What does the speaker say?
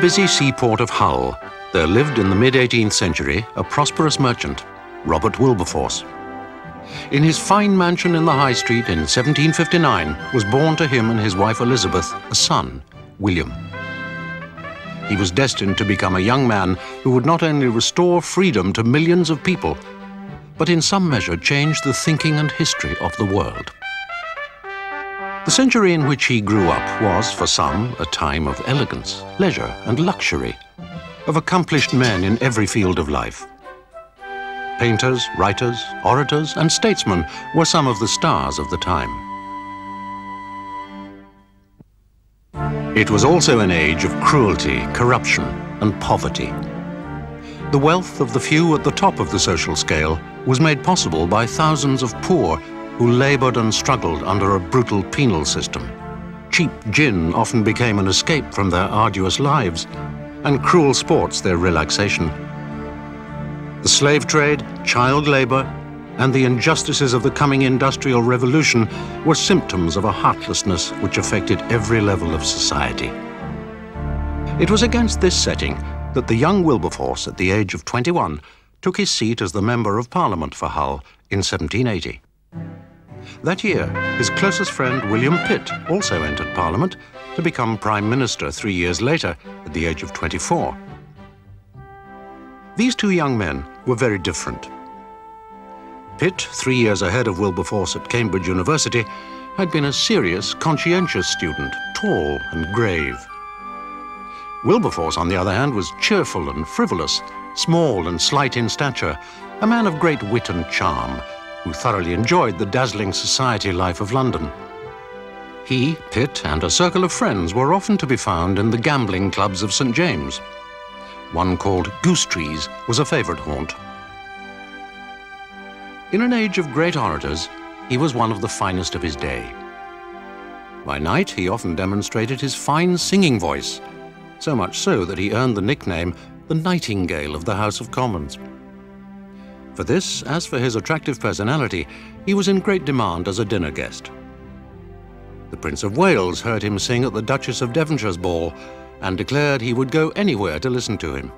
busy seaport of Hull, there lived in the mid-18th century a prosperous merchant, Robert Wilberforce. In his fine mansion in the High Street in 1759 was born to him and his wife Elizabeth a son, William. He was destined to become a young man who would not only restore freedom to millions of people, but in some measure change the thinking and history of the world. The century in which he grew up was, for some, a time of elegance, leisure, and luxury, of accomplished men in every field of life. Painters, writers, orators, and statesmen were some of the stars of the time. It was also an age of cruelty, corruption, and poverty. The wealth of the few at the top of the social scale was made possible by thousands of poor who labored and struggled under a brutal penal system. Cheap gin often became an escape from their arduous lives, and cruel sports their relaxation. The slave trade, child labor, and the injustices of the coming industrial revolution were symptoms of a heartlessness which affected every level of society. It was against this setting that the young Wilberforce, at the age of 21, took his seat as the Member of Parliament for Hull in 1780. That year, his closest friend William Pitt also entered Parliament to become Prime Minister 3 years later, at the age of 24. These two young men were very different. Pitt, 3 years ahead of Wilberforce at Cambridge University, had been a serious, conscientious student, tall and grave. Wilberforce, on the other hand, was cheerful and frivolous, small and slight in stature, a man of great wit and charm, who thoroughly enjoyed the dazzling society life of London. He, Pitt, and a circle of friends were often to be found in the gambling clubs of St. James. One called Goose Trees was a favorite haunt. In an age of great orators, he was one of the finest of his day. By night, he often demonstrated his fine singing voice, so much so that he earned the nickname the Nightingale of the House of Commons. For this, as for his attractive personality, he was in great demand as a dinner guest. The Prince of Wales heard him sing at the Duchess of Devonshire's ball and declared he would go anywhere to listen to him.